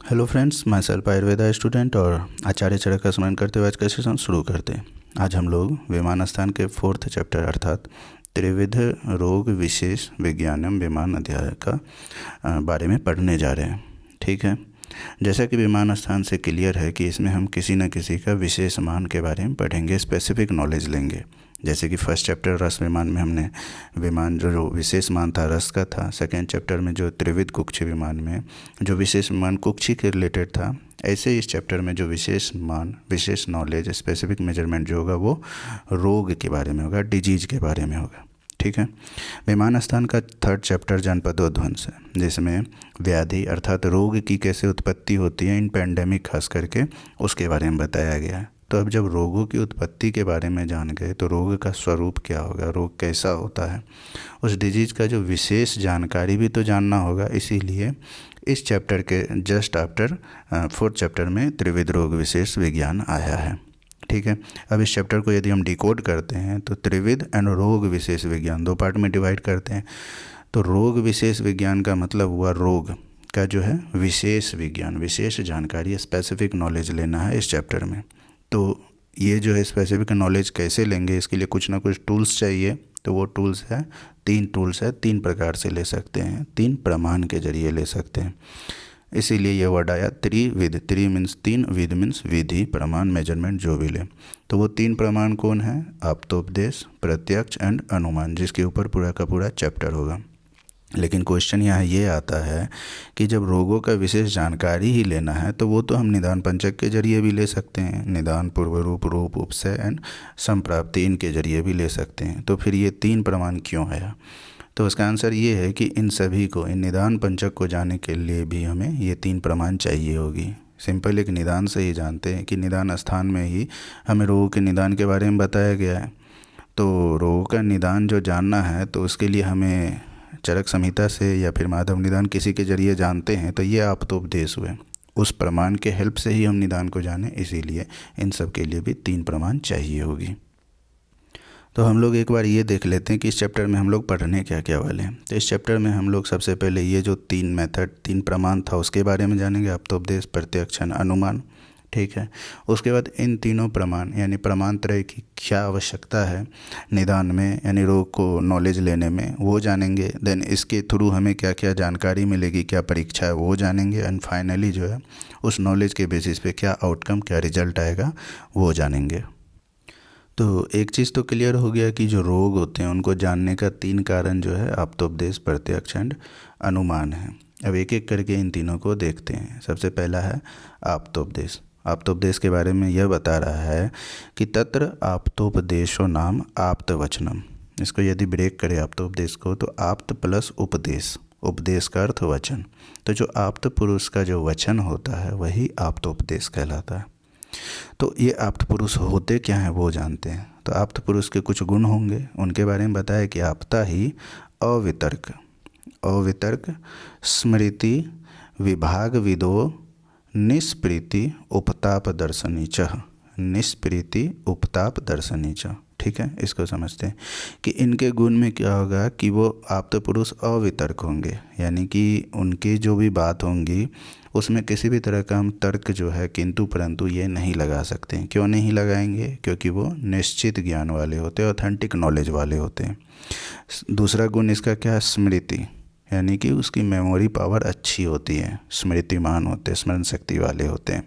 Hello friends, मैं self Ayurveda student और आचार्य चरक का स्मरण करते हुए आज का सेशन शुरू करते हैं। आज हम लोग विमान स्थान के 4th चैप्टर अर्थात त्रिविध रोग विशेष विज्ञानम विमान अध्याय का बारे में पढ़ने जा रहे हैं। ठीक है, जैसा कि विमान स्थान से क्लियर है कि इसमें हम किसी न किसी का विशेष मान के बारे में पढ़ेंगे, स्पेसिफिक नॉलेज लेंगे। जैसे कि फर्स्ट चैप्टर रस विमान में हमने विमान जो विशेष मान था रस का था। सेकेंड चैप्टर में जो त्रिविध कुक्षी विमान में जो विशेष मान कुक्षी के रिलेटेड था, ऐसे इस चैप्टर में जो विशेष मान विशेष नॉलेज स्पेसिफिक मेजरमेंट जो होगा वो रोग के बारे में होगा, डिजीज के बारे में होगा। ठीक है, विमान स्थान का 3rd चैप्टर जनपदोध्वंस है, जिसमें व्याधि अर्थात रोग की कैसे उत्पत्ति होती है इन पैंडेमिक खास करके उसके बारे में बताया गया है। तो अब जब रोगों की उत्पत्ति के बारे में जान गए तो रोग का स्वरूप क्या होगा, रोग कैसा होता है, उस डिजीज का जो विशेष जानकारी भी तो जानना होगा। इसीलिए इस चैप्टर के जस्ट आफ्टर 4th चैप्टर में त्रिविध रोग विशेष विज्ञान आया है। ठीक है, अब इस चैप्टर को यदि हम डिकोड करते हैं तो त्रिविध एंड रोग विशेष विज्ञान 2 पार्ट में डिवाइड करते हैं। तो रोग विशेष विज्ञान का मतलब हुआ रोग का जो है विशेष विज्ञान, विशेष जानकारी, स्पेसिफिक नॉलेज लेना है इस चैप्टर में। तो ये जो है स्पेसिफिक नॉलेज कैसे लेंगे, इसके लिए कुछ ना कुछ टूल्स चाहिए। तो वो टूल्स है 3 टूल्स है, 3 प्रकार से ले सकते हैं, 3 प्रमाण के जरिए ले सकते हैं। इसीलिए ये वर्ड आया त्रिविध। त्रि मीन्स 3, विध मीन्स विधि, प्रमाण, मेजरमेंट जो भी ले। तो वो 3 प्रमाण कौन है? आप्तोपदेश, प्रत्यक्ष एंड अनुमान, जिसके ऊपर पूरा का पूरा चैप्टर होगा। लेकिन क्वेश्चन यहाँ ये आता है कि जब रोगों का विशेष जानकारी ही लेना है तो वो तो हम निदान पंचक के जरिए भी ले सकते हैं, निदान पूर्व रूप, रूप उपसय एंड संप्राप्ति, इनके जरिए भी ले सकते हैं। तो फिर ये 3 प्रमाण क्यों आया? तो उसका आंसर ये है कि इन सभी को, इन निदान पंचक को जानने के लिए भी हमें ये 3 प्रमाण चाहिए होगी। सिंपल एक निदान से ही जानते हैं कि निदान स्थान में ही हमें रोगों के निदान के बारे में बताया गया है। तो रोगों का निदान जो जानना है तो उसके लिए हमें चरक संहिता से या फिर माधव निदान किसी के जरिए जानते हैं, तो ये आप्तोपदेश हुए। उस प्रमाण के हेल्प से ही हम निदान को जाने, इसीलिए इन सब के लिए भी 3 प्रमाण चाहिए होगी। तो हम लोग एक बार ये देख लेते हैं कि इस चैप्टर में हम लोग पढ़ने क्या क्या वाले हैं। तो इस चैप्टर में हम लोग सबसे पहले ये जो 3 मेथड, 3 प्रमाण था उसके बारे में जानेंगे, आप्तोपदेश, प्रत्यक्ष, अनुमान। ठीक है, उसके बाद इन तीनों प्रमाण यानी प्रमाण त्रय की क्या आवश्यकता है निदान में यानी रोग को नॉलेज लेने में, वो जानेंगे। देन इसके थ्रू हमें क्या क्या जानकारी मिलेगी, क्या परीक्षा है वो जानेंगे। एंड फाइनली जो है उस नॉलेज के बेसिस पे क्या आउटकम, क्या रिजल्ट आएगा वो जानेंगे। तो एक चीज़ तो क्लियर हो गया कि जो रोग होते हैं उनको जानने का 3 कारण जो है आप्तोपदेश, प्रत्यक्ष एंड अनुमान है। अब एक एक करके इन तीनों को देखते हैं। सबसे पहला है आप्तोपदेश। आप्तोपदेश के बारे में यह बता रहा है कि तत्र आप्तोपदेशो नाम आप्त वचनम। इसको यदि ब्रेक करें आप्तोपदेश को तो आप्त प्लस उपदेश, उपदेश का अर्थ वचन। तो जो आप्त पुरुष का जो वचन होता है वही आप्तोपदेश कहलाता है। तो ये आप्त पुरुष होते क्या हैं वो जानते हैं। तो आप्त पुरुष के कुछ गुण होंगे, उनके बारे में बताया कि आपता ही अवितर्क, अवितर्क, स्मृति, विभाग विदो, निष्प्रीति, उपताप दर्शनी च, निष्प्रीति, उपताप दर्शनी च। ठीक है, इसको समझते हैं कि इनके गुण में क्या होगा कि वो आप्त पुरुष अवितर्क होंगे, यानी कि उनकी जो भी बात होंगी उसमें किसी भी तरह का हम तर्क जो है किंतु परंतु ये नहीं लगा सकते हैं। क्यों नहीं लगाएंगे? क्योंकि वो निश्चित ज्ञान वाले होते हैं, ऑथेंटिक नॉलेज वाले होते हैं। दूसरा गुण इसका क्या है? स्मृति, यानी कि उसकी मेमोरी पावर अच्छी होती है, स्मृतिमान होते हैं, स्मरण शक्ति वाले होते हैं।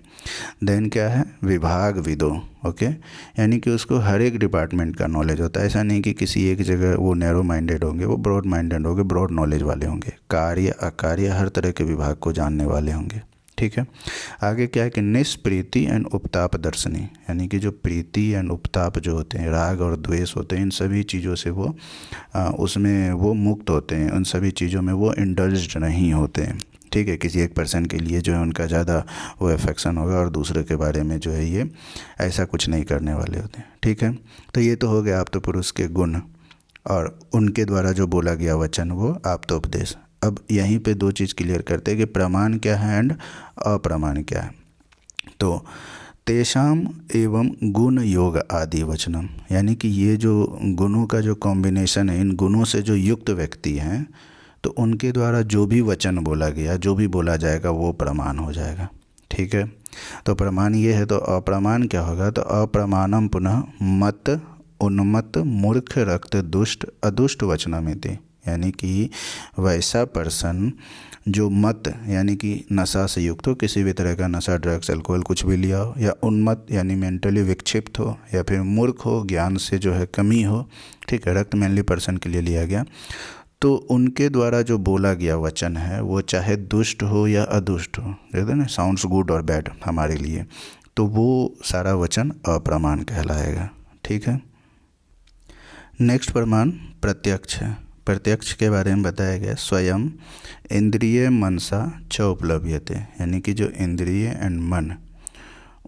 देन क्या है? विभाग विदो, ओके, यानी कि उसको हर एक डिपार्टमेंट का नॉलेज होता है। ऐसा नहीं कि किसी एक जगह वो नैरो माइंडेड होंगे, वो ब्रॉड माइंडेड होंगे, ब्रॉड नॉलेज वाले होंगे, कार्य अकार्य हर तरह के विभाग को जानने वाले होंगे। ठीक है, आगे क्या है कि निष्प्रीति एंड उपताप दर्शनी, यानी कि जो प्रीति एंड उपताप जो होते हैं, राग और द्वेष होते हैं, इन सभी चीज़ों से वो उसमें वो मुक्त होते हैं, उन सभी चीज़ों में वो इंडल्ज्ड नहीं होते हैं। ठीक है, किसी एक पर्सन के लिए जो है उनका ज़्यादा वो अफेक्शन होगा और दूसरे के बारे में जो है ये ऐसा कुछ नहीं करने वाले होते हैं। ठीक है, तो ये तो हो गया आप्त पुरुष के गुण और उनके द्वारा जो बोला गया वचन वो आप्तोपदेश। अब यहीं पे 2 चीज़ क्लियर करते हैं कि प्रमाण क्या है एंड अप्रमाण क्या है। तो तेषाम एवं गुण योग आदि वचनम, यानी कि ये जो गुणों का जो कॉम्बिनेशन है, इन गुणों से जो युक्त व्यक्ति हैं तो उनके द्वारा जो भी वचन बोला गया, जो भी बोला जाएगा वो प्रमाण हो जाएगा। ठीक है, तो प्रमाण ये है। तो अप्रमाण क्या होगा? तो अप्रमाणम पुनः मत उन्मत्त मूर्ख रक्त दुष्ट अदुष्ट वचनमिति, यानी कि वैसा पर्सन जो मत यानी कि नशा से युक्त हो, किसी भी तरह का नशा, ड्रग्स, अल्कोहल कुछ भी लिया हो, या उन्मत्त यानी मेंटली विक्षिप्त हो, या फिर मूर्ख हो, ज्ञान से जो है कमी हो। ठीक है, रक्त मेनली पर्सन के लिए लिया गया। तो उनके द्वारा जो बोला गया वचन है वो चाहे दुष्ट हो या अदुष्ट हो, देखते ना, साउंड्स गुड और बैड हमारे लिए, तो वो सारा वचन अप्रमाण कहलाएगा। ठीक है, नेक्स्ट प्रमाण प्रत्यक्ष है। प्रत्यक्ष के बारे में बताया गया, स्वयं इंद्रिय मनसा च उपलभ्यते, यानी कि जो इंद्रिय एंड मन,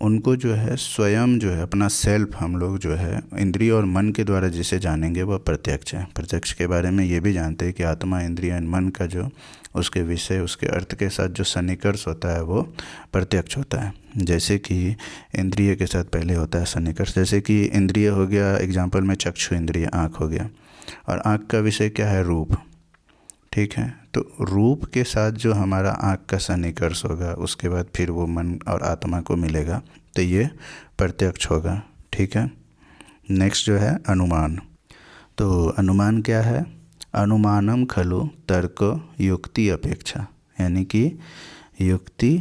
उनको जो है स्वयं जो है अपना सेल्फ हम लोग जो है इंद्रिय और मन के द्वारा जिसे जानेंगे वह प्रत्यक्ष है। प्रत्यक्ष के बारे में ये भी जानते हैं कि आत्मा, इंद्रिय एंड मन का जो उसके विषय, उसके अर्थ के साथ जो सन्निकर्ष होता है वो प्रत्यक्ष होता है। जैसे कि इंद्रिय के साथ पहले होता है सन्निकर्ष, जैसे कि इंद्रिय हो गया, एग्जाम्पल में चक्षु इंद्रिय, आँख हो गया, और आँख का विषय क्या है? रूप। ठीक है, तो रूप के साथ जो हमारा आँख का सन्निकर्ष होगा, उसके बाद फिर वो मन और आत्मा को मिलेगा, तो ये प्रत्यक्ष होगा। ठीक है, नेक्स्ट जो है अनुमान। तो अनुमान क्या है? अनुमानम खलु तर्क युक्ति अपेक्षा, यानी कि युक्ति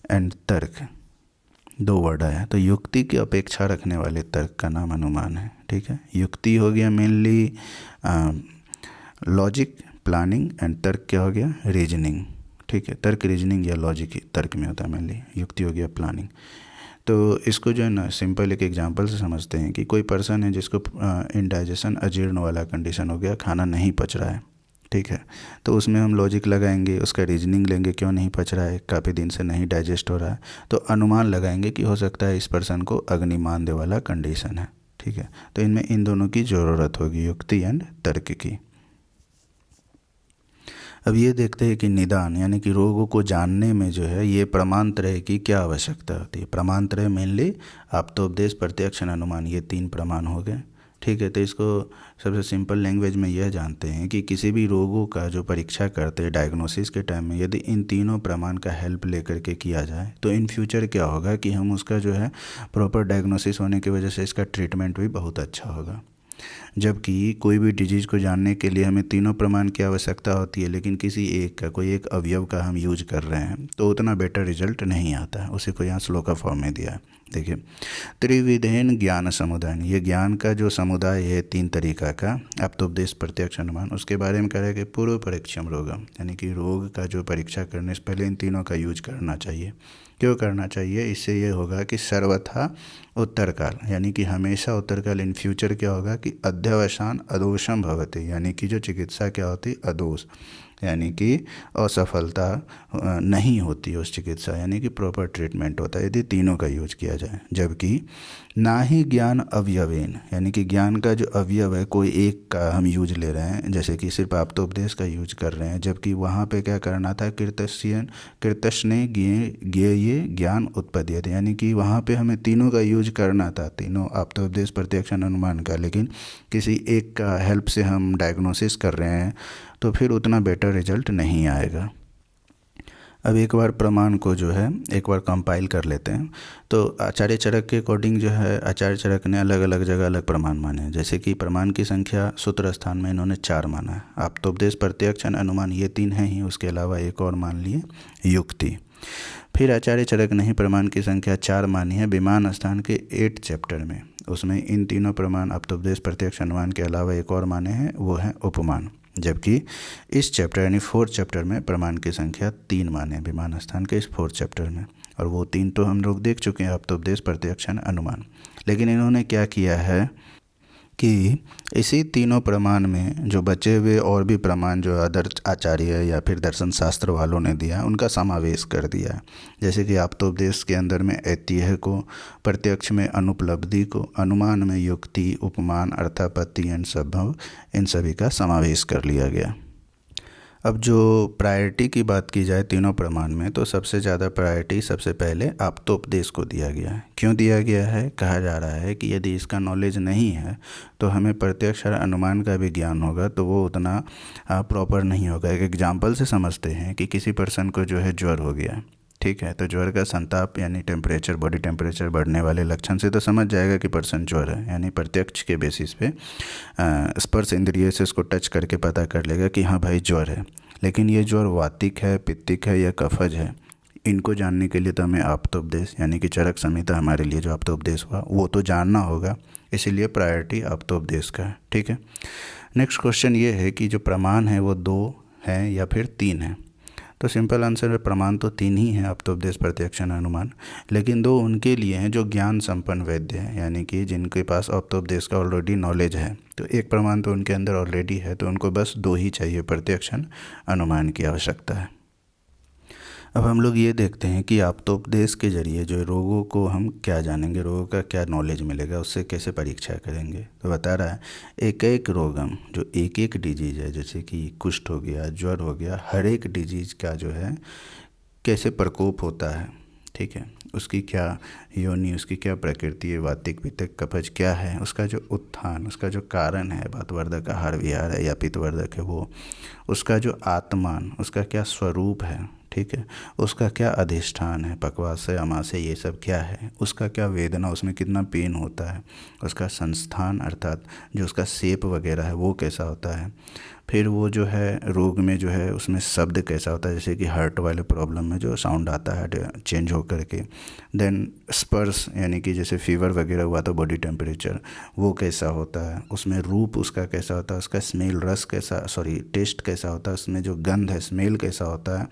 एंड तर्क दो वर्ड आया, तो युक्ति की अपेक्षा रखने वाले तर्क का नाम अनुमान है। ठीक है, युक्ति हो गया मेनली लॉजिक, प्लानिंग, एंड तर्क क्या हो गया? रीजनिंग। ठीक है, तर्क रीजनिंग या लॉजिक तर्क में होता है मेनली, युक्ति हो गया प्लानिंग। तो इसको जो है ना सिंपल एक एग्जांपल से समझते हैं कि कोई पर्सन है जिसको इंडाइजेशन, अजीर्ण वाला कंडीशन हो गया, खाना नहीं पच रहा है। ठीक है, तो उसमें हम लॉजिक लगाएंगे, उसका रीजनिंग लेंगे, क्यों नहीं पच रहा है, काफ़ी दिन से नहीं डाइजेस्ट हो रहा है, तो अनुमान लगाएंगे कि हो सकता है इस पर्सन को अग्निमांद्य वाला कंडीशन है। ठीक है, तो इनमें इन दोनों की ज़रूरत होगी, युक्ति एंड तर्क की। अब ये देखते हैं कि निदान यानी कि रोगों को जानने में जो है ये प्रमाणत्रय की क्या आवश्यकता होती है। प्रमाणत्रय मेनली आप्तोपदेश, प्रत्यक्ष, अनुमान, ये 3 प्रमाण हो गए। ठीक है, तो इसको सबसे सिंपल लैंग्वेज में यह जानते हैं कि किसी भी रोगों का जो परीक्षा करते हैं डायग्नोसिस के टाइम में, यदि इन तीनों प्रमाण का हेल्प लेकर के किया जाए तो इन फ्यूचर क्या होगा कि हम उसका जो है प्रॉपर डायग्नोसिस होने की वजह से इसका ट्रीटमेंट भी बहुत अच्छा होगा। जबकि कोई भी डिजीज़ को जानने के लिए हमें तीनों प्रमाण की आवश्यकता होती है, लेकिन किसी एक का, कोई एक अवयव का हम यूज कर रहे हैं तो उतना बेटर रिजल्ट नहीं आता है। उसी को यहाँ श्लोका फॉर्म में दिया है। देखिए, त्रिविधेन ज्ञान समुदाय, ये ज्ञान का जो समुदाय है 3 तरीका का, आप्तोपदेश, प्रत्यक्ष, अनुमान, उसके बारे में कह रहा है कि पूर्व परीक्षम रोगम, यानी कि रोग का जो परीक्षा करने से पहले इन तीनों का यूज करना चाहिए। क्यों करना चाहिए? इससे ये होगा कि सर्वथा उत्तरकाल, यानी कि हमेशा उत्तरकाल, इन फ्यूचर क्या होगा कि अध्यवसान अदोषम भवति, यानी कि जो चिकित्सा क्या होती? अदोष, यानी कि असफलता नहीं होती उस चिकित्सा, यानी कि प्रॉपर ट्रीटमेंट होता है यदि तीनों का यूज किया जाए। जबकि ना ही ज्ञान अवयवेन, यानी कि ज्ञान का जो अवयव है कोई एक का हम यूज ले रहे हैं, जैसे कि सिर्फ आप्तोपदेश का यूज कर रहे हैं, जबकि वहाँ पे क्या करना था? कृतस्ने ज्ञेये ज्ञान उत्पद्यते, यानी कि वहाँ पे हमें तीनों का यूज करना था, तीनों आप्तोपदेश, प्रत्यक्ष, अनुमान का, लेकिन किसी एक का हेल्प से हम डायग्नोसिस कर रहे हैं तो फिर उतना बेटर रिजल्ट नहीं आएगा। अब एक बार प्रमाण को जो है एक बार कंपाइल कर लेते हैं। तो आचार्य चरक के अकॉर्डिंग जो है आचार्य चरक ने अलग अलग जगह अलग प्रमाण माने हैं। जैसे कि प्रमाण की संख्या सूत्र स्थान में इन्होंने 4 माना है। आप्तोपदेश, प्रत्यक्ष, अनुमान, ये 3 हैं ही, उसके अलावा एक और मान लिए युक्ति। फिर आचार्य चरक ने ही प्रमाण की संख्या 4 मानी है विमान स्थान के 8 चैप्टर में। उसमें इन तीनों प्रमाण आप्तोपदेश, प्रत्यक्ष, अनुमान के अलावा एक और माने हैं, वो है उपमान। जबकि इस चैप्टर यानी 4th चैप्टर में प्रमाण की संख्या 3 माने विमान स्थान के इस 4th चैप्टर में, और वो 3 तो हम लोग देख चुके हैं, आप्तोपदेश, प्रत्यक्ष, अनुमान। लेकिन इन्होंने क्या किया है कि इसी तीनों प्रमाण में जो बचे हुए और भी प्रमाण जो अदर आचार्य या फिर दर्शन शास्त्र वालों ने दिया उनका समावेश कर दिया है। जैसे कि आप्तोपदेश के अंदर में ऐतिह्य को, प्रत्यक्ष में अनुपलब्धि को, अनुमान में युक्ति, उपमान, अर्थापत्ति एंड संभव, इन सभी का समावेश कर लिया गया। अब जो प्रायोरिटी की बात की जाए तीनों प्रमाण में, तो सबसे ज़्यादा प्रायोरिटी सबसे पहले आप्तोपदेश को दिया गया है। क्यों दिया गया है? कहा जा रहा है कि यदि इसका नॉलेज नहीं है तो हमें प्रत्यक्ष और अनुमान का भी ज्ञान होगा तो वो उतना प्रॉपर नहीं होगा। एक एग्जाम्पल से समझते हैं कि किसी पर्सन को जो है ज्वर हो गया, ठीक है, तो ज्वर का संताप यानी टेम्परेचर, बॉडी टेम्परेचर बढ़ने वाले लक्षण से तो समझ जाएगा कि पर्सन ज्वर है, यानी प्रत्यक्ष के बेसिस पे स्पर्श इंद्रिय से उसको टच करके पता कर लेगा कि हाँ भाई ज्वर है। लेकिन ये ज्वर वातिक है, पित्तिक है या कफज है, इनको जानने के लिए तो हमें आप्तोपदेश यानी कि चरक संहिता हमारे लिए जो आप्तोपदेश हुआ वो तो जानना होगा, इसीलिए प्रायोरिटी आप्तोपदेश का है। ठीक है, नेक्स्ट क्वेश्चन ये है कि जो प्रमाण है वो 2 हैं या फिर 3 हैं। तो सिंपल आंसर है, प्रमाण तो 3 ही हैं, आप्तोपदेश, प्रत्यक्ष, अनुमान, लेकिन 2 उनके लिए हैं जो ज्ञान संपन्न वैद्य हैं, यानी कि जिनके पास आप्तोपदेश का ऑलरेडी नॉलेज है। तो एक प्रमाण तो उनके अंदर ऑलरेडी है, तो उनको बस 2 ही चाहिए, प्रत्यक्ष, अनुमान की आवश्यकता है। अब हम लोग ये देखते हैं कि आप्तोपदेश के जरिए जो रोगों को हम क्या जानेंगे, रोगों का क्या नॉलेज मिलेगा, उससे कैसे परीक्षा करेंगे। तो बता रहा है एक एक रोगम, जो एक एक डिजीज़ है, जैसे कि कुष्ठ हो गया, ज्वर हो गया, हर एक डिजीज़ का जो है कैसे प्रकोप होता है, ठीक है, उसकी क्या योनि, उसकी क्या प्रकृति है, वातिक, पित्तक, कफज क्या है, उसका जो उत्थान, उसका जो कारण है, वातवर्धक आहार विहार है या पित्तवर्धक है वो, उसका जो आत्मान, उसका क्या स्वरूप है, ठीक है, उसका क्या अधिष्ठान है, पक्वाशय, अमाशय, ये सब क्या है, उसका क्या वेदना, उसमें कितना पेन होता है, उसका संस्थान अर्थात जो उसका शेप वगैरह है वो कैसा होता है, फिर वो जो है रोग में जो है उसमें शब्द कैसा होता है, जैसे कि हार्ट वाले प्रॉब्लम में जो साउंड आता है चेंज हो करके, देन स्पर्श यानी कि जैसे फीवर वगैरह हुआ तो बॉडी टेम्परेचर वो कैसा होता है, उसमें रूप उसका कैसा होता है, उसका स्मेल, रस कैसा, सॉरी टेस्ट कैसा होता है, उसमें जो गंध है, स्मेल कैसा होता है,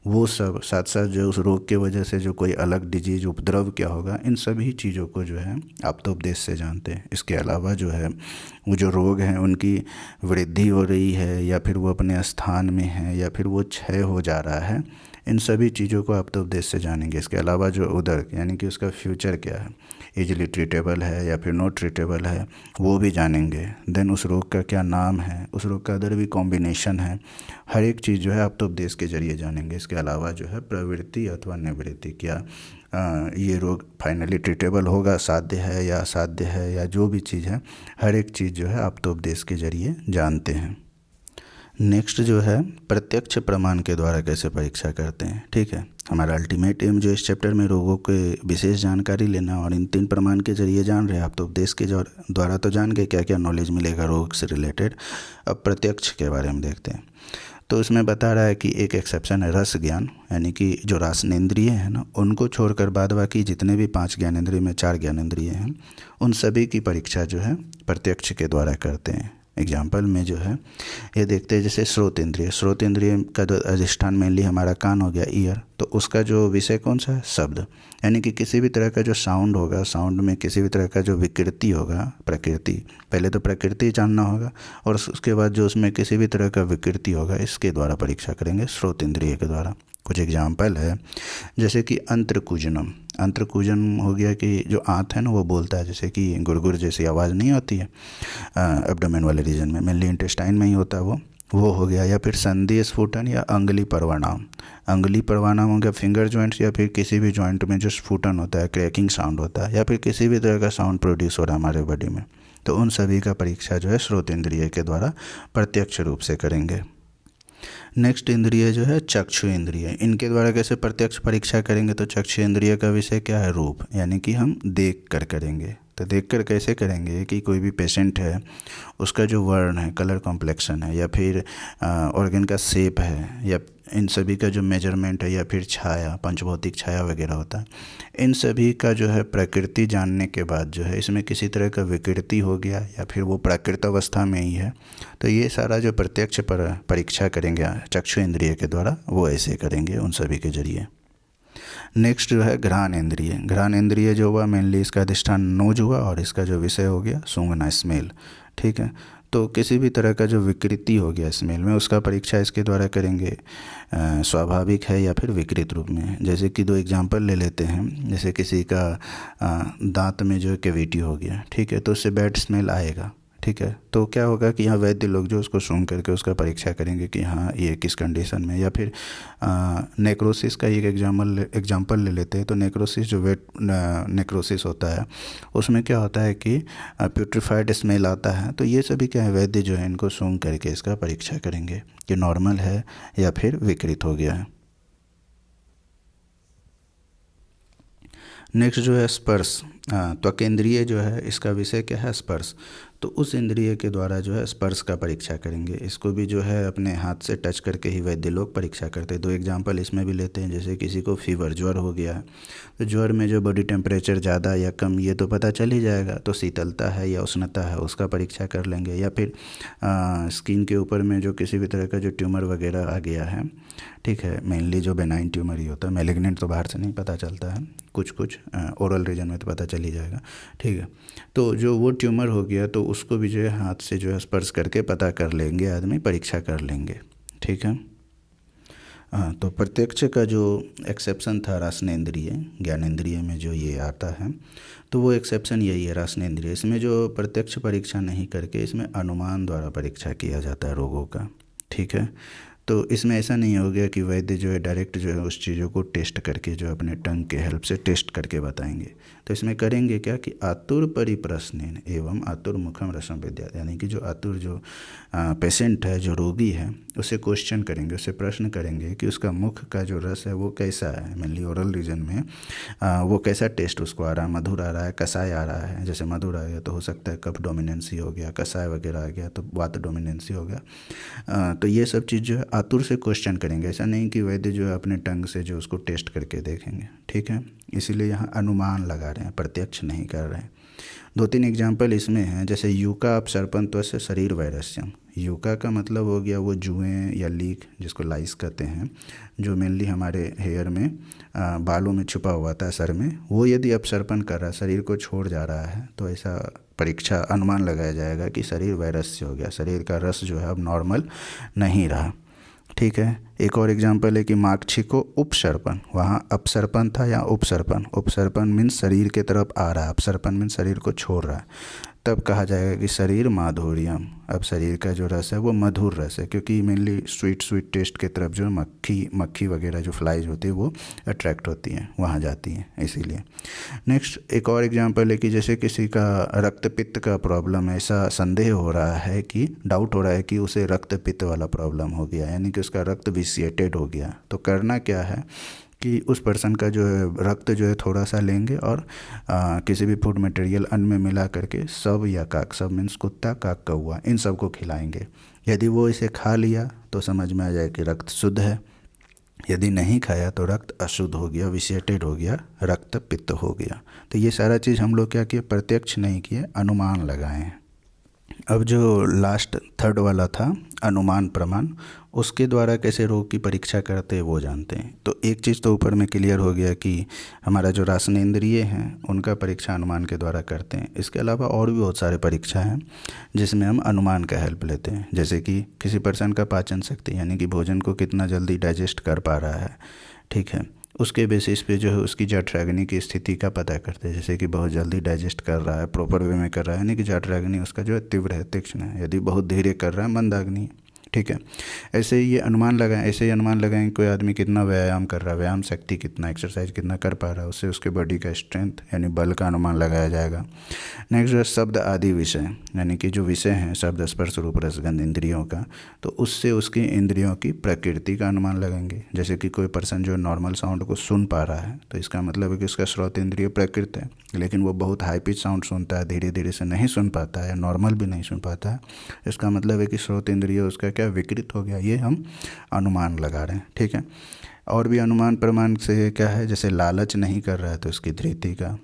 वो सब, साथ साथ जो उस रोग के वजह से जो कोई अलग डिजीज उपद्रव क्या होगा, इन सभी चीज़ों को जो है आप्तोपदेश से जानते हैं। इसके अलावा जो है वो जो रोग हैं उनकी वृद्धि हो रही है या फिर वो अपने स्थान में है या फिर वो क्षय हो जा रहा है, इन सभी चीज़ों को आप्तोपदेश से जानेंगे। इसके अलावा जो उधर यानी कि उसका फ्यूचर क्या है, इजीली ट्रीटेबल है या फिर नॉट ट्रीटेबल है, वो भी जानेंगे। देन उस रोग का क्या नाम है, उस रोग का अदर भी कॉम्बिनेशन है, हर एक चीज़ जो है आप्तोपदेश के जरिए जानेंगे। इसके अलावा जो है प्रवृत्ति अथवा निवृत्ति, क्या ये रोग फाइनली ट्रीटेबल होगा, साध्य है या असाध्य है या जो भी चीज़ है, हर एक चीज़ जो है आप्तोपदेश के जरिए जानते हैं। नेक्स्ट जो है प्रत्यक्ष प्रमाण के द्वारा कैसे परीक्षा करते हैं। ठीक है, हमारा अल्टीमेट एम जो इस चैप्टर में रोगों के विशेष जानकारी लेना और इन 3 प्रमाण के जरिए जान रहे हैं आप, तो उपदेश के द्वारा तो जान गए क्या क्या नॉलेज मिलेगा रोग से रिलेटेड। अब प्रत्यक्ष के बारे में देखते हैं। तो इसमें बता रहा है कि एक एक्सेप्शन है रस ज्ञान, यानी कि जो रासनेन्द्रिय है ना, उनको छोड़कर बाद बाकी जितने भी 5 ज्ञानेंद्रिय में 4 ज्ञानेंद्रिय हैं, उन सभी की परीक्षा जो है प्रत्यक्ष के द्वारा करते हैं। एग्जाम्पल में जो है ये देखते हैं, जैसे स्रोत इंद्रिय, स्रोत इंद्रिय का जो अधिष्ठान मेनली हमारा कान हो गया, ईयर, तो उसका जो विषय कौन सा है, शब्द, यानी कि किसी भी तरह का जो साउंड होगा, साउंड में किसी भी तरह का जो विकृति होगा, प्रकृति, पहले तो प्रकृति जानना होगा और उसके बाद जो उसमें किसी भी तरह का विकृति होगा, इसके द्वारा परीक्षा करेंगे स्रोत इंद्रिय के द्वारा। कुछ एग्जाम्पल है, जैसे कि अंतर्कूजनम, अंतर्कूजन हो गया कि जो आंत है ना वो बोलता है, जैसे कि गुड़गुड़ जैसी आवाज़ नहीं होती है एब्डोमेन वाले रीजन में, मेनली इंटेस्टाइन में ही होता है वो हो गया। या फिर संधि स्फुटन या अंगुली परवानाम, अंगुली परवानाम हो गया फिंगर जॉइंट्स या फिर किसी भी जॉइंट में जो स्फुटन होता है, क्रैकिंग साउंड होता है या फिर किसी भी तरह का साउंड प्रोड्यूस हो रहा है हमारे बॉडी में, तो उन सभी का परीक्षा जो है स्रोत इंद्रिय के द्वारा प्रत्यक्ष रूप से करेंगे। नेक्स्ट इंद्रिय जो है चक्षु इंद्रिय, इनके द्वारा कैसे प्रत्यक्ष परीक्षा करेंगे। तो चक्षु इंद्रिय का विषय क्या है, रूप, यानी कि हम देख कर करेंगे। तो देख कर कैसे करेंगे कि कोई भी पेशेंट है उसका जो वर्ण है, कलर कॉम्प्लेक्शन है या फिर ऑर्गन का शेप है या इन सभी का जो मेजरमेंट है या फिर छाया, पंचभौतिक छाया वगैरह होता है, इन सभी का जो है प्रकृति जानने के बाद जो है इसमें किसी तरह का विकृति हो गया या फिर वो प्राकृत अवस्था में ही है, तो ये सारा जो प्रत्यक्ष परीक्षा करेंगे चक्षु इंद्रिय के द्वारा वो ऐसे करेंगे उन सभी के जरिए। नेक्स्ट जो है घ्राण इंद्रिय, घ्राण इंद्रिय जो हुआ मेनली इसका अधिष्ठान नोज हुआ और इसका जो विषय हो गया सूंघना, स्मेल। ठीक है, तो किसी भी तरह का जो विकृति हो गया स्मेल में, उसका परीक्षा इसके द्वारा करेंगे, स्वाभाविक है या फिर विकृत रूप में। जैसे कि 2 एग्जांपल ले लेते हैं, जैसे किसी का दांत में जो कैविटी हो गया, ठीक है, तो उससे बैड स्मेल आएगा। ठीक है। तो क्या होगा कि यहाँ वैद्य लोग जो उसको सूंघ करके उसका परीक्षा करेंगे कि हाँ ये किस कंडीशन में, या फिर नेक्रोसिस का एक एग्जाम्पल ले लेते हैं। तो नेक्रोसिस जो वेट नेक्रोसिस होता है उसमें क्या होता है कि प्यूट्रीफाइड स्मेल आता है। तो ये सभी क्या है, वैद्य जो है इनको सूंघ करके इसका परीक्षा करेंगे कि नॉर्मल है या फिर विकृत हो गया है। नेक्स्ट जो है स्पर्श। त्वकेंद्रिय जो है इसका विषय क्या है, स्पर्श। तो उस इंद्रिय के द्वारा जो है स्पर्श का परीक्षा करेंगे। इसको भी जो है अपने हाथ से टच करके ही वैद्य लोग परीक्षा करते हैं। 2 एग्जाम्पल इसमें भी लेते हैं। जैसे किसी को फीवर, ज्वर हो गया है, तो ज्वर में जो बॉडी टेम्परेचर ज़्यादा या कम ये तो पता चल ही जाएगा। तो शीतलता है या उष्णता है उसका परीक्षा कर लेंगे। या फिर स्किन के ऊपर में जो किसी भी तरह का जो ट्यूमर वगैरह आ गया है, ठीक है, मेनली जो बेनाइन ट्यूमर ही होता है, मैलिग्नेंट तो बाहर से नहीं पता चलता है, कुछ ओरल रीजन में तो पता चल ही जाएगा, ठीक है। तो जो वो ट्यूमर हो गया तो उसको भी जो है हाथ से जो है स्पर्श करके पता कर लेंगे, आदमी परीक्षा कर लेंगे, ठीक है। हाँ, तो प्रत्यक्ष का जो एक्सेप्शन था रासनेंद्रिय, ज्ञानेंद्रिय में जो ये आता है, तो वो एक्सेप्शन यही है रासनेंद्रिय। इसमें जो प्रत्यक्ष परीक्षा नहीं करके इसमें अनुमान द्वारा परीक्षा किया जाता है रोगों का, ठीक है। तो इसमें ऐसा नहीं हो गया कि वैद्य जो है डायरेक्ट जो है उस चीज़ों को टेस्ट करके जो अपने टंग के हेल्प से टेस्ट करके बताएंगे। तो इसमें करेंगे क्या कि आतुर परिप्रश्नेन एवं आतुर मुखम रसम विद्या, यानी कि जो आतुर जो पेशेंट है, जो रोगी है, उसे क्वेश्चन करेंगे, उससे प्रश्न करेंगे कि उसका मुख का जो रस है वो कैसा है, मेनली ओरल रीजन में वो कैसा टेस्ट उसको आ रहा है, मधुर आ रहा है, कसाय आ रहा है। जैसे मधुर आ गया तो हो सकता है कफ डोमिनेंसी हो गया, कसाय वगैरह आ गया तो वात डोमिनेंसी हो गया। तो ये सब चीज़ जो है आतुर से क्वेश्चन करेंगे। ऐसा नहीं कि वैद्य जो है अपने टंग से जो उसको टेस्ट करके देखेंगे, ठीक है। इसीलिए यहाँ अनुमान लगा रहे हैं, प्रत्यक्ष नहीं कर रहे हैं। 2-3 एग्जाम्पल इसमें हैं। जैसे यूका अपसर्पंत्व से शरीर वैरस्यम। यूका का मतलब हो गया वो जुएँ या लीक, जिसको लाइस कहते हैं, जो मेनली हमारे हेयर में बालों में छुपा हुआ था सर में, वो यदि अपसर्पण कर रहा है, शरीर को छोड़ जा रहा है, तो ऐसा परीक्षा अनुमान लगाया जाएगा कि शरीर वैरस्य हो गया, शरीर का रस जो है अब नॉर्मल नहीं रहा, ठीक है। एक और एग्जांपल है कि माक्षी को उपसर्पण, वहाँ अपसर्पण था या उपसर्पण। उपसर्पण मीन्स शरीर के तरफ आ रहा है, अपसर्पण मीन्स शरीर को छोड़ रहा है। तब कहा जाएगा कि शरीर माधुर्यम, अब शरीर का जो रस है वो मधुर रस है, क्योंकि मेनली स्वीट टेस्ट के तरफ जो मक्खी वगैरह जो फ्लाइज होती है वो अट्रैक्ट होती हैं, वहाँ जाती हैं, इसीलिए। नेक्स्ट एक और एग्जांपल है कि जैसे किसी का रक्त पित्त का प्रॉब्लम है, ऐसा संदेह हो रहा है कि डाउट हो रहा है कि उसे रक्त पित्त वाला प्रॉब्लम हो गया, यानी कि उसका रक्त विसिएटेड हो गया। तो करना क्या है कि उस पर्सन का जो है रक्त जो है थोड़ा सा लेंगे और किसी भी फूड मटेरियल अन्न में मिला करके सब या काक, सब मीन्स कुत्ता, काक, कौवा, इन सब को खिलाएंगे। यदि वो इसे खा लिया तो समझ में आ जाए कि रक्त शुद्ध है, यदि नहीं खाया तो रक्त अशुद्ध हो गया, विसिएटेड हो गया, रक्त पित्त हो गया। तो ये सारा चीज़ हम लोग क्या किए, प्रत्यक्ष नहीं किए, अनुमान लगाए हैं। अब जो लास्ट थर्ड वाला था अनुमान प्रमाण, उसके द्वारा कैसे रोग की परीक्षा करते हैं वो जानते हैं। तो एक चीज़ तो ऊपर में क्लियर हो गया कि हमारा जो रासनेंद्रिय हैं उनका परीक्षा अनुमान के द्वारा करते हैं। इसके अलावा और भी बहुत सारे परीक्षा हैं जिसमें हम अनुमान का हेल्प लेते हैं। जैसे कि किसी पर्सन का पाचन शक्ति, यानी कि भोजन को कितना जल्दी डाइजेस्ट कर पा रहा है, ठीक है, उसके बेसिस पे जो है उसकी जठराग्नि की स्थिति का पता करते हैं। जैसे कि बहुत जल्दी डाइजेस्ट कर रहा है, प्रॉपर वे में कर रहा है, यानी कि जठराग्नि उसका जो है तीव्र है, तीक्ष्ण है। यदि बहुत धीरे कर रहा है, मंदाग्नि, ठीक है। ऐसे ही ये अनुमान लगाएं, ऐसे ही अनुमान लगाएं कोई आदमी कितना व्यायाम कर रहा है, व्यायाम शक्ति कितना, एक्सरसाइज कितना कर पा रहा है, उससे उसके बॉडी का स्ट्रेंथ यानी बल का अनुमान लगाया जाएगा। नेक्स्ट है शब्द आदि विषय, यानी कि जो विषय हैं शब्द, स्पर्श, रूप, रस, गंध इंद्रियों का, तो उससे उसकी इंद्रियों की प्रकृति का अनुमान लगाएंगे। जैसे कि कोई पर्सन जो नॉर्मल साउंड को सुन पा रहा है तो इसका मतलब है कि उसका श्रोत इंद्रिय प्रकृत है, लेकिन वो बहुत हाई पिच साउंड सुनता है, धीरे धीरे से नहीं सुन पाता है, नॉर्मल भी नहीं सुन पाता है, इसका मतलब है कि श्रोत इंद्रिय उसका क्या विकृत हो गया। ये हम अनुमान लगा रहे हैं, ठीक है। और भी अनुमान प्रमाण से क्या है, जैसे लालच नहीं कर रहा है तो उसकी धृति का,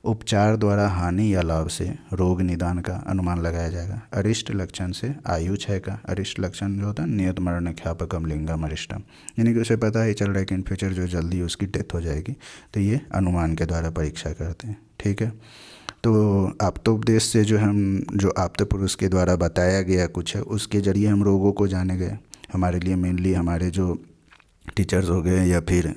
उपचार द्वारा हानि या लाभ से रोग निदान का अनुमान लगाया जाएगा। अरिष्ट लक्षण से आयु क्षय का, अरिष्ट लक्षण जो होता है नियत मरण ख्यापकम लिंगम अरिष्टम, यानी कि उसे पता ही चल रहा है कि इन फ्यूचर जो जल्दी उसकी डेथ हो जाएगी, तो ये अनुमान के द्वारा परीक्षा करते हैं, ठीक है। तो आप्तोपदेश से जो हम जो आप्त पुरुष के द्वारा बताया गया कुछ है उसके जरिए हम रोगों को जाने गए। हमारे लिए मेनली हमारे जो टीचर्स हो गए या फिर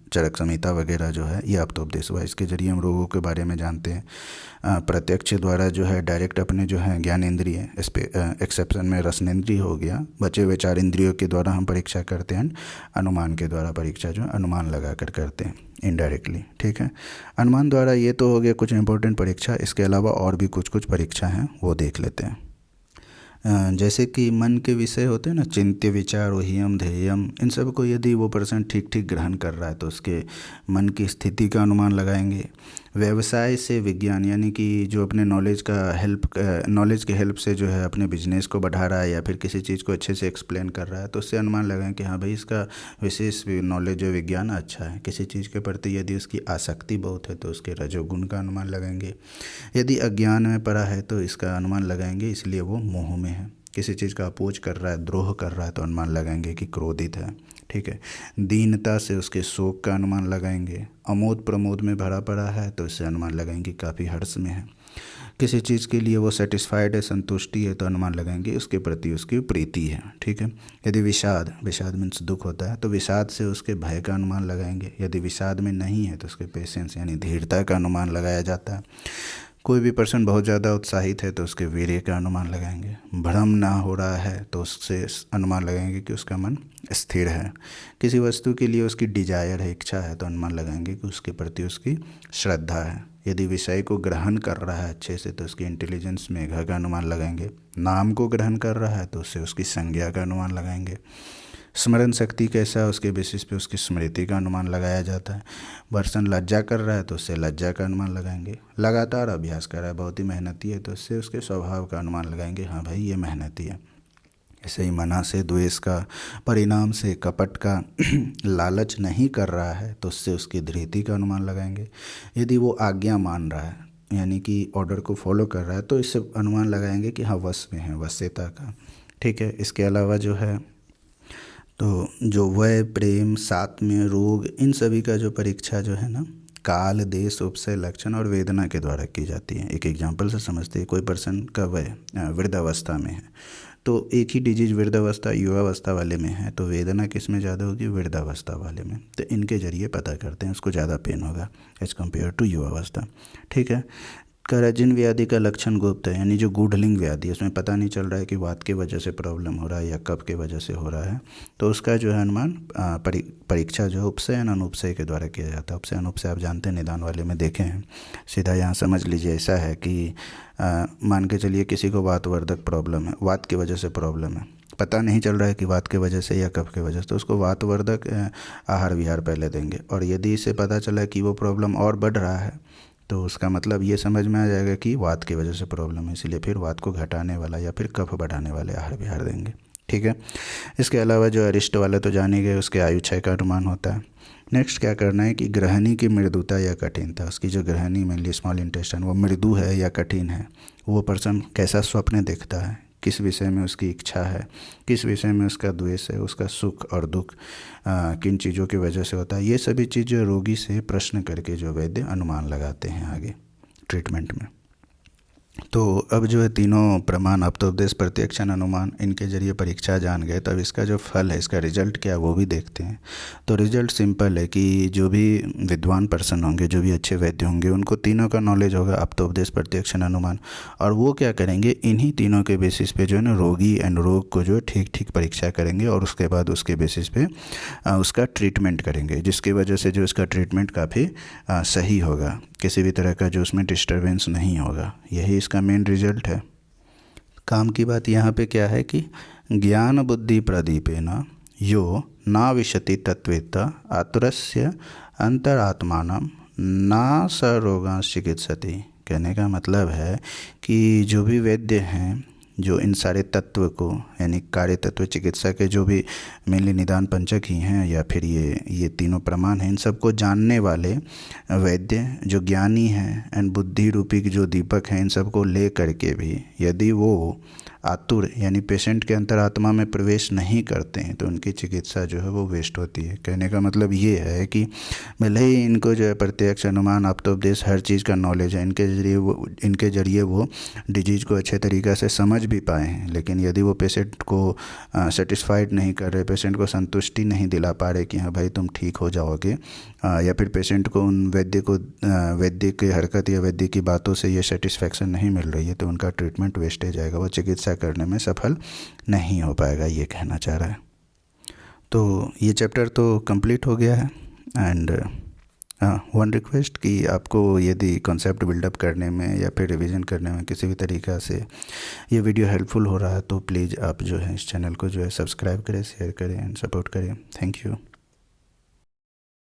चरक संहिता वगैरह जो है ये आप्तोपदेश हुआ। इसके जरिए हम रोगों के बारे में जानते हैं। प्रत्यक्ष द्वारा जो है डायरेक्ट अपने जो है ज्ञान इंद्रिय, इस पे एक्सेप्शन में रसनेन्द्रिय हो गया। बचे हुए 4 इंद्रियों के द्वारा हम परीक्षा करते हैं। अनुमान के द्वारा परीक्षा जो है अनुमान लगा कर करते हैं इनडायरेक्टली, ठीक है। अनुमान द्वारा ये तो हो गया कुछ इंपॉर्टेंट परीक्षा। इसके अलावा और भी कुछ कुछ परीक्षा हैं, वो देख लेते हैं। जैसे कि मन के विषय होते हैं ना, चिंत्य, विचार, ओहियम, ध्येयम, इन सब को यदि वो पर्सन ठीक ठीक ग्रहण कर रहा है तो उसके मन की स्थिति का अनुमान लगाएंगे। व्यवसाय से विज्ञान, यानी कि जो अपने नॉलेज के हेल्प से जो है अपने बिजनेस को बढ़ा रहा है या फिर किसी चीज़ को अच्छे से एक्सप्लेन कर रहा है, तो उससे अनुमान लगाएं कि हाँ भाई इसका विशेष नॉलेज जो विज्ञान अच्छा है। किसी चीज़ के प्रति यदि उसकी आसक्ति बहुत है तो उसके रजोगुण का अनुमान लगाएंगे। यदि अज्ञान में पड़ा है तो इसका अनुमान लगाएंगे, इसलिए वो मोह में है। किसी चीज़ का अपोज कर रहा है, द्रोह कर रहा है, तो अनुमान लगाएंगे कि क्रोधित है, ठीक है। दीनता से उसके शोक का अनुमान लगाएंगे। अमोद प्रमोद में भरा पड़ा है तो इससे अनुमान लगाएंगे काफ़ी हर्ष में है। किसी चीज़ के लिए वो सेटिस्फाइड है, संतुष्टि है, तो अनुमान लगाएंगे उसके प्रति उसकी प्रीति है, ठीक है। यदि विषाद मीन्स दुख होता है तो विषाद से उसके भय का अनुमान लगाएंगे। यदि विषाद में नहीं है तो उसके पेशेंस यानी धीरता का अनुमान लगाया जाता है। कोई भी पर्सन बहुत ज़्यादा उत्साहित है तो उसके वीर्य का अनुमान लगाएंगे। भ्रम ना हो रहा है तो उससे अनुमान लगाएंगे कि उसका मन स्थिर है। किसी वस्तु के लिए उसकी डिजायर है, इच्छा है, तो अनुमान लगाएंगे कि उसके प्रति उसकी श्रद्धा है। यदि विषय को ग्रहण कर रहा है अच्छे से तो उसकी इंटेलिजेंस, मेघा का अनुमान लगाएंगे। नाम को ग्रहण कर रहा है तो उससे उसकी संज्ञा का अनुमान लगाएंगे। स्मरण शक्ति कैसा है उसके बेसिस पे उसकी स्मृति का अनुमान लगाया जाता है। पर्सन लज्जा कर रहा है तो उससे लज्जा का अनुमान लगाएंगे। लगातार अभ्यास कर रहा है, बहुत ही मेहनती है, तो उससे उसके स्वभाव का अनुमान लगाएंगे, हाँ भाई ये मेहनती है। ऐसे ही मना से द्वेष का, परिणाम से कपट का, लालच नहीं कर रहा है तो उससे उसकी धृति का अनुमान लगाएंगे। यदि वो आज्ञा मान रहा है यानी कि ऑर्डर को फॉलो कर रहा है तो इससे अनुमान लगाएंगे कि हाँ वश में है, वश्यता का, ठीक है। इसके अलावा जो है तो जो वय, प्रेम, सात्म्य, रोग, इन सभी का जो परीक्षा जो है ना काल, देश, उपसय, लक्षण और वेदना के द्वारा की जाती है। एक एग्जांपल से समझते हैं। कोई पर्सन का वय वृद्धावस्था में है तो एक ही डिजीज वृद्धावस्था, युवावस्था वाले में है तो वेदना किस में ज़्यादा होगी, वृद्धावस्था वाले में। तो इनके जरिए पता करते हैं उसको ज़्यादा पेन होगा एज कम्पेयर टू युवावस्था, ठीक है। करजिन व्याधि का लक्षण गुप्त है, यानी जो गूढ़लिंग व्याधि है उसमें पता नहीं चल रहा है कि वात की वजह से प्रॉब्लम हो रहा है या कफ के वजह से हो रहा है, तो उसका जो है अनुमान परीक्षा जो है उपसय एवं अनुपसय के द्वारा किया जाता है। उपसय अनुपसय आप जानते हैं, निदान वाले में देखे हैं। सीधा यहाँ समझ लीजिए ऐसा है कि मान के चलिए किसी को वातवर्धक प्रॉब्लम है, वात की वजह से प्रॉब्लम है, पता नहीं चल रहा है कि वात की वजह से या कफ की वजह से, तो उसको वातवर्धक आहार विहार पहले देंगे। और यदि इसे पता चला कि वो प्रॉब्लम और बढ़ रहा है तो उसका मतलब ये समझ में आ जाएगा कि वात की वजह से प्रॉब्लम है, इसीलिए फिर वात को घटाने वाला या फिर कफ बढ़ाने वाले आहार विहार देंगे, ठीक है। इसके अलावा जो अरिष्ट वाले तो जाने गए, उसके आयु क्षय का अनुमान होता है। नेक्स्ट क्या करना है कि ग्रहणी की मृदुता या कठिनता, उसकी जो ग्रहणी मेनली स्मॉल इंटेस्टाइन वो मृदु है या कठिन है, वो पर्सन कैसा स्वप्न देखता है, किस विषय में उसकी इच्छा है, किस विषय में उसका द्वेष है, उसका सुख और दुख किन चीज़ों की वजह से होता है, ये सभी चीज़ें रोगी से प्रश्न करके जो वैद्य अनुमान लगाते हैं आगे ट्रीटमेंट में। तो अब जो है तीनों प्रमाण, आप्तोपदेश, प्रत्यक्षण, अनुमान, इनके जरिए परीक्षा जान गए। तो अब इसका जो फल है, इसका रिजल्ट क्या है वो भी देखते हैं। तो रिजल्ट सिंपल है कि जो भी विद्वान पर्सन होंगे, जो भी अच्छे वैद्य होंगे, उनको तीनों का नॉलेज होगा, आप्तोपदेश, प्रत्यक्षण, अनुमान। और वो क्या करेंगे, इन्हीं तीनों के बेसिस पे जो है ना रोगी एंड रोग को जो ठीक ठीक परीक्षा करेंगे और उसके बाद उसके बेसिस पे उसका ट्रीटमेंट करेंगे, जिसकी वजह से जो इसका ट्रीटमेंट काफ़ी सही होगा, किसी भी तरह का जो उसमें डिस्टर्बेंस नहीं होगा। यही इसका मेन रिजल्ट है। काम की बात यहाँ पे क्या है कि ज्ञान बुद्धि प्रदीपेन यो ना विशति तत्वेत्ता आतुरस्य अंतरात्मानं ना स रोगांश चिकित्सति। कहने का मतलब है कि जो भी वैद्य हैं, जो इन सारे तत्व को यानी कार्य तत्व, चिकित्सा के जो भी मेनली निदान पंचक ही हैं या फिर ये तीनों प्रमाण हैं, इन सबको जानने वाले वैद्य जो ज्ञानी हैं एंड बुद्धि रूपी जो दीपक हैं, इन सबको ले करके भी यदि वो आतुर यानी पेशेंट के अंतरात्मा में प्रवेश नहीं करते हैं तो उनकी चिकित्सा जो है वो वेस्ट होती है। कहने का मतलब ये है कि भले ही इनको जो है प्रत्यक्ष, अनुमान, आप्तोपदेश, हर चीज़ का नॉलेज है, इनके जरिए वो डिजीज़ को अच्छे तरीक़े से समझ भी पाए हैं, लेकिन यदि वो पेशेंट को सेटिस्फाइड नहीं कर रहे, पेशेंट को संतुष्टि नहीं दिला पा रहे कि हाँ भाई तुम ठीक हो जाओगे, या फिर पेशेंट को उन वैद्य की हरकत या वैद्य की बातों से ये सेटिस्फेक्शन नहीं मिल रही है, तो उनका ट्रीटमेंट वेस्ट हो जाएगा, वो चिकित्सा करने में सफल नहीं हो पाएगा, ये कहना चाह रहा है। तो ये चैप्टर तो कंप्लीट हो गया है। एंड वन रिक्वेस्ट कि आपको यदि कॉन्सेप्ट बिल्डअप करने में या फिर रिवीजन करने में किसी भी तरीक़ा से ये वीडियो हेल्पफुल हो रहा है तो प्लीज़ आप जो है इस चैनल को जो है सब्सक्राइब करें, शेयर करें एंड सपोर्ट करें। Thank you.